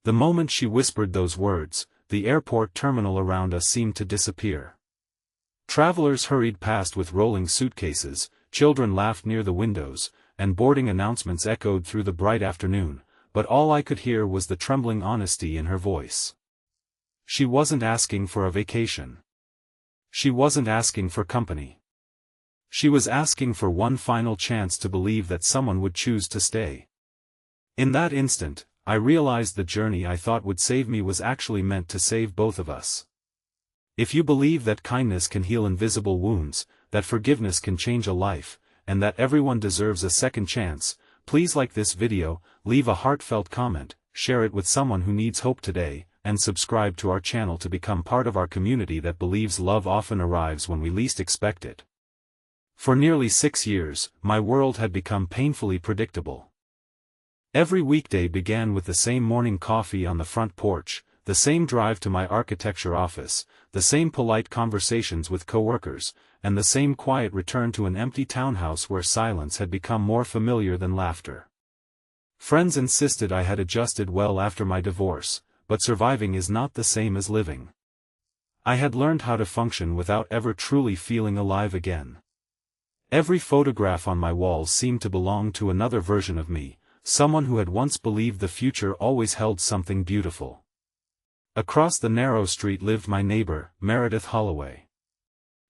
The moment she whispered those words, the airport terminal around us seemed to disappear. Travelers hurried past with rolling suitcases, children laughed near the windows, and boarding announcements echoed through the bright afternoon, but all I could hear was the trembling honesty in her voice. She wasn't asking for a vacation. She wasn't asking for company. She was asking for one final chance to believe that someone would choose to stay. In that instant, I realized the journey I thought would save me was actually meant to save both of us. If you believe that kindness can heal invisible wounds, that forgiveness can change a life, and that everyone deserves a second chance, please like this video, leave a heartfelt comment, share it with someone who needs hope today, and subscribe to our channel to become part of our community that believes love often arrives when we least expect it. For nearly 6 years, my world had become painfully predictable. Every weekday began with the same morning coffee on the front porch, the same drive to my architecture office, the same polite conversations with coworkers, and the same quiet return to an empty townhouse where silence had become more familiar than laughter. Friends insisted I had adjusted well after my divorce, but surviving is not the same as living. I had learned how to function without ever truly feeling alive again. Every photograph on my walls seemed to belong to another version of me, someone who had once believed the future always held something beautiful. Across the narrow street lived my neighbor, Meredith Holloway.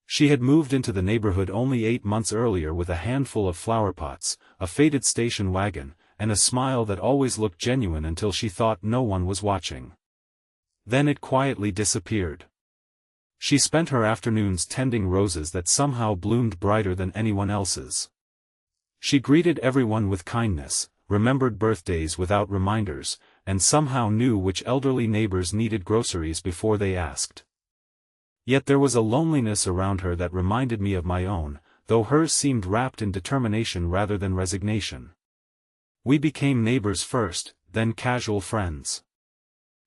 She had moved into the neighborhood only 8 months earlier with a handful of flower pots, a faded station wagon, and a smile that always looked genuine until she thought no one was watching. Then it quietly disappeared. She spent her afternoons tending roses that somehow bloomed brighter than anyone else's. She greeted everyone with kindness, remembered birthdays without reminders, and somehow knew which elderly neighbors needed groceries before they asked. Yet there was a loneliness around her that reminded me of my own, though hers seemed wrapped in determination rather than resignation. We became neighbors first, then casual friends.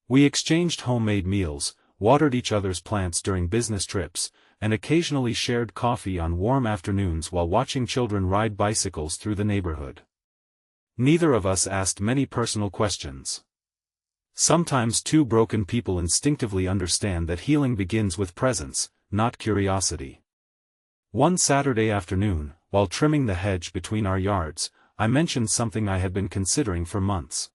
We exchanged homemade meals, watered each other's plants during business trips, and occasionally shared coffee on warm afternoons while watching children ride bicycles through the neighborhood. Neither of us asked many personal questions. Sometimes two broken people instinctively understand that healing begins with presence, not curiosity. One Saturday afternoon, while trimming the hedge between our yards, I mentioned something I had been considering for months.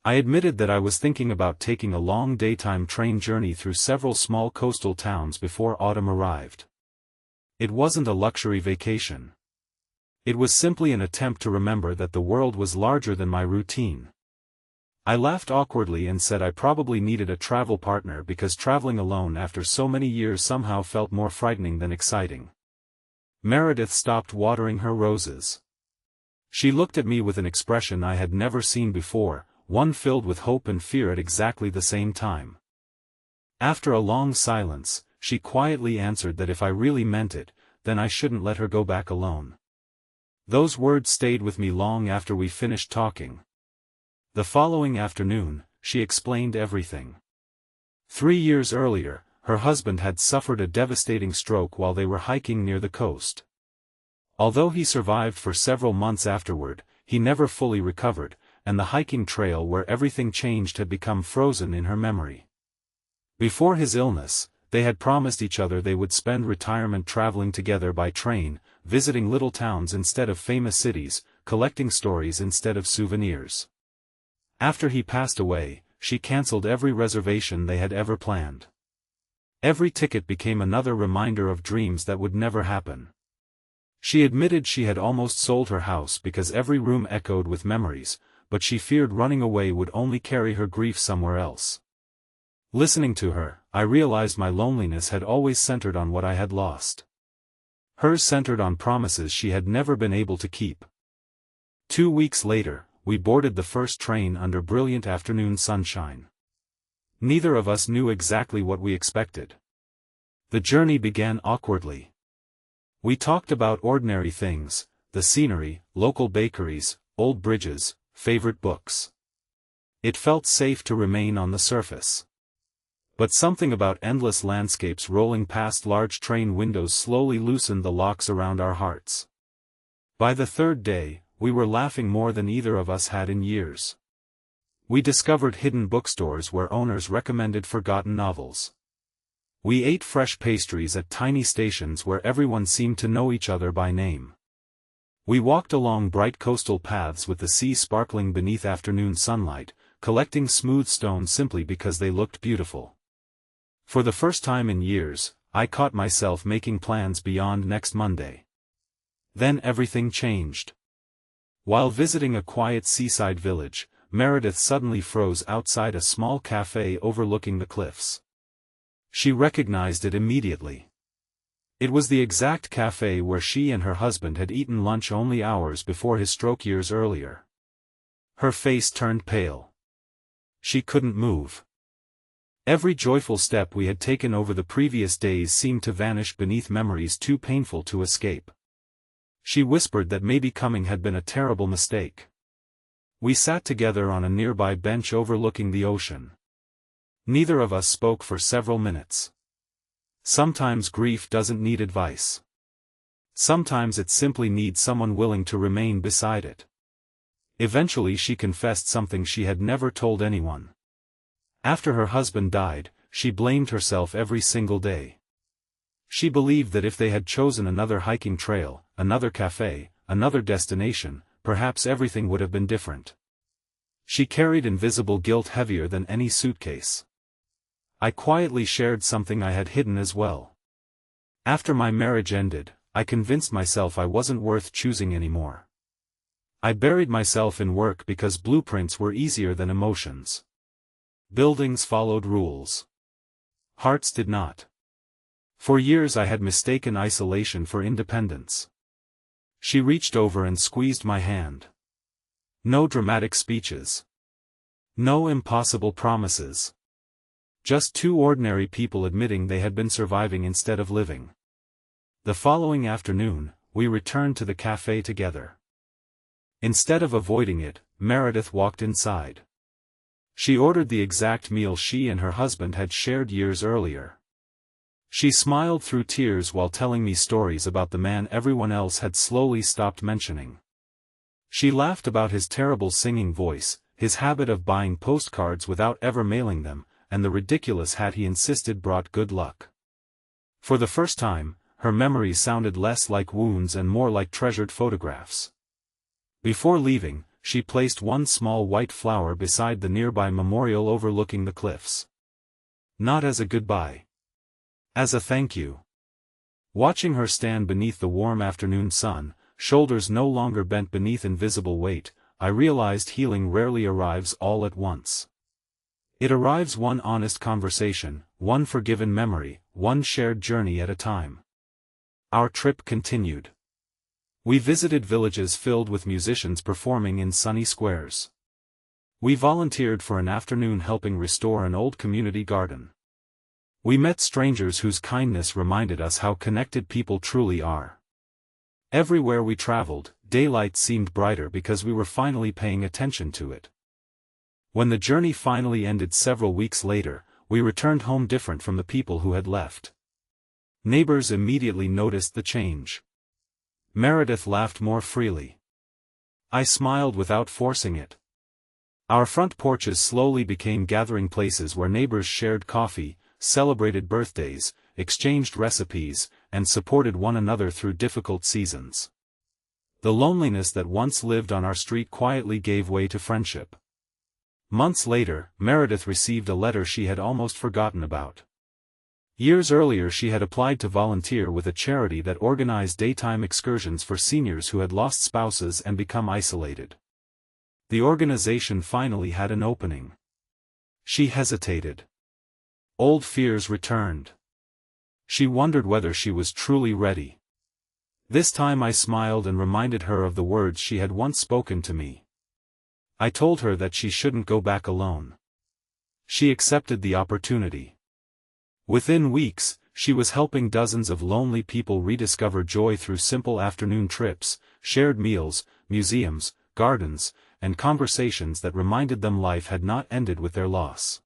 I admitted that I was thinking about taking a long daytime train journey through several small coastal towns before autumn arrived. It wasn't a luxury vacation. It was simply an attempt to remember that the world was larger than my routine. I laughed awkwardly and said I probably needed a travel partner because traveling alone after so many years somehow felt more frightening than exciting. Meredith stopped watering her roses. She looked at me with an expression I had never seen before, one filled with hope and fear at exactly the same time. After a long silence, she quietly answered that if I really meant it, then I shouldn't let her go back alone. Those words stayed with me long after we finished talking. The following afternoon, she explained everything. 3 years earlier, her husband had suffered a devastating stroke while they were hiking near the coast. Although he survived for several months afterward, he never fully recovered, and the hiking trail where everything changed had become frozen in her memory. Before his illness, they had promised each other they would spend retirement traveling together by train, visiting little towns instead of famous cities, collecting stories instead of souvenirs. After he passed away, she canceled every reservation they had ever planned. Every ticket became another reminder of dreams that would never happen. She admitted she had almost sold her house because every room echoed with memories, but she feared running away would only carry her grief somewhere else. Listening to her, I realized my loneliness had always centered on what I had lost. Hers centered on promises she had never been able to keep. 2 weeks later, we boarded the first train under brilliant afternoon sunshine. Neither of us knew exactly what we expected. The journey began awkwardly. We talked about ordinary things, the scenery, local bakeries, old bridges, favorite books. It felt safe to remain on the surface. But something about endless landscapes rolling past large train windows slowly loosened the locks around our hearts. By the third day, we were laughing more than either of us had in years. We discovered hidden bookstores where owners recommended forgotten novels. We ate fresh pastries at tiny stations where everyone seemed to know each other by name. We walked along bright coastal paths with the sea sparkling beneath afternoon sunlight, collecting smooth stones simply because they looked beautiful. For the first time in years, I caught myself making plans beyond next Monday. Then everything changed. While visiting a quiet seaside village, Meredith suddenly froze outside a small cafe overlooking the cliffs. She recognized it immediately. It was the exact cafe where she and her husband had eaten lunch only hours before his stroke years earlier. Her face turned pale. She couldn't move. Every joyful step we had taken over the previous days seemed to vanish beneath memories too painful to escape. She whispered that maybe coming had been a terrible mistake. We sat together on a nearby bench overlooking the ocean. Neither of us spoke for several minutes. Sometimes grief doesn't need advice. Sometimes it simply needs someone willing to remain beside it. Eventually she confessed something she had never told anyone. After her husband died, she blamed herself every single day. She believed that if they had chosen another hiking trail, another cafe, another destination, perhaps everything would have been different. She carried invisible guilt heavier than any suitcase. I quietly shared something I had hidden as well. After my marriage ended, I convinced myself I wasn't worth choosing anymore. I buried myself in work because blueprints were easier than emotions. Buildings followed rules. Hearts did not. For years I had mistaken isolation for independence. She reached over and squeezed my hand. No dramatic speeches. No impossible promises. Just two ordinary people admitting they had been surviving instead of living. The following afternoon, we returned to the cafe together. Instead of avoiding it, Meredith walked inside. She ordered the exact meal she and her husband had shared years earlier. She smiled through tears while telling me stories about the man everyone else had slowly stopped mentioning. She laughed about his terrible singing voice, his habit of buying postcards without ever mailing them, and the ridiculous hat he insisted brought good luck. For the first time, her memories sounded less like wounds and more like treasured photographs. Before leaving, she placed one small white flower beside the nearby memorial overlooking the cliffs. Not as a goodbye. As a thank you. Watching her stand beneath the warm afternoon sun, shoulders no longer bent beneath invisible weight, I realized healing rarely arrives all at once. It arrives one honest conversation, one forgiven memory, one shared journey at a time. Our trip continued. We visited villages filled with musicians performing in sunny squares. We volunteered for an afternoon helping restore an old community garden. We met strangers whose kindness reminded us how connected people truly are. Everywhere we traveled, daylight seemed brighter because we were finally paying attention to it. When the journey finally ended several weeks later, we returned home different from the people who had left. Neighbors immediately noticed the change. Meredith laughed more freely. I smiled without forcing it. Our front porches slowly became gathering places where neighbors shared coffee, celebrated birthdays, exchanged recipes, and supported one another through difficult seasons. The loneliness that once lived on our street quietly gave way to friendship. Months later, Meredith received a letter she had almost forgotten about. Years earlier she had applied to volunteer with a charity that organized daytime excursions for seniors who had lost spouses and become isolated. The organization finally had an opening. She hesitated. Old fears returned. She wondered whether she was truly ready. This time I smiled and reminded her of the words she had once spoken to me. I told her that she shouldn't go back alone. She accepted the opportunity. Within weeks, she was helping dozens of lonely people rediscover joy through simple afternoon trips, shared meals, museums, gardens, and conversations that reminded them life had not ended with their loss.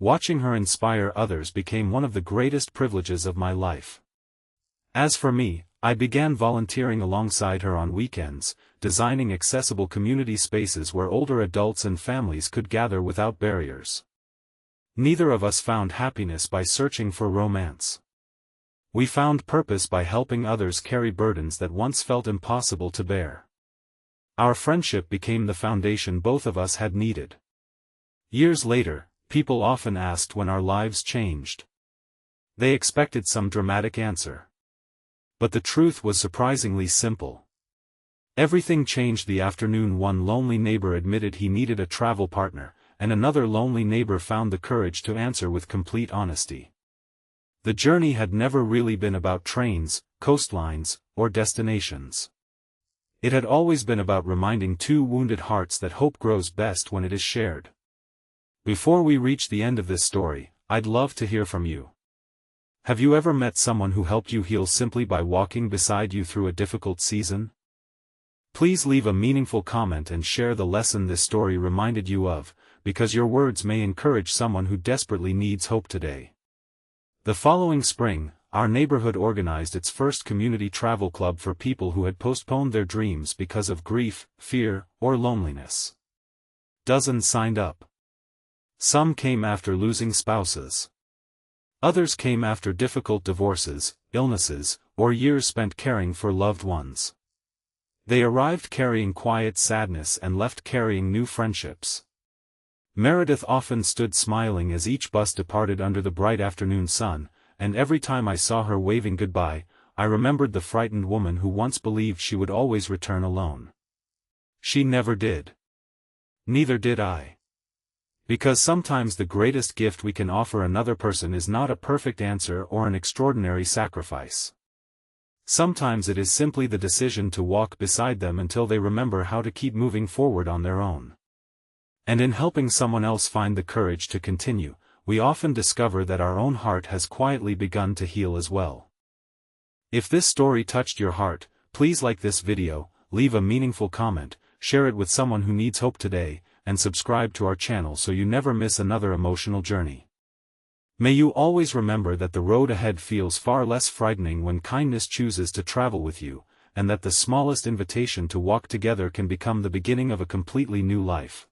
Watching her inspire others became one of the greatest privileges of my life. As for me, I began volunteering alongside her on weekends, designing accessible community spaces where older adults and families could gather without barriers. Neither of us found happiness by searching for romance. We found purpose by helping others carry burdens that once felt impossible to bear. Our friendship became the foundation both of us had needed. Years later, people often asked when our lives changed. They expected some dramatic answer. But the truth was surprisingly simple. Everything changed the afternoon one lonely neighbor admitted he needed a travel partner, and another lonely neighbor found the courage to answer with complete honesty. The journey had never really been about trains, coastlines, or destinations. It had always been about reminding two wounded hearts that hope grows best when it is shared. Before we reach the end of this story, I'd love to hear from you. Have you ever met someone who helped you heal simply by walking beside you through a difficult season? Please leave a meaningful comment and share the lesson this story reminded you of, because your words may encourage someone who desperately needs hope today. The following spring, our neighborhood organized its first community travel club for people who had postponed their dreams because of grief, fear, or loneliness. Dozens signed up. Some came after losing spouses. Others came after difficult divorces, illnesses, or years spent caring for loved ones. They arrived carrying quiet sadness and left carrying new friendships. Meredith often stood smiling as each bus departed under the bright afternoon sun, and every time I saw her waving goodbye, I remembered the frightened woman who once believed she would always return alone. She never did. Neither did I. Because sometimes the greatest gift we can offer another person is not a perfect answer or an extraordinary sacrifice. Sometimes it is simply the decision to walk beside them until they remember how to keep moving forward on their own. And in helping someone else find the courage to continue, we often discover that our own heart has quietly begun to heal as well. If this story touched your heart, please like this video, leave a meaningful comment, share it with someone who needs hope today, and subscribe to our channel so you never miss another emotional journey. May you always remember that the road ahead feels far less frightening when kindness chooses to travel with you, and that the smallest invitation to walk together can become the beginning of a completely new life.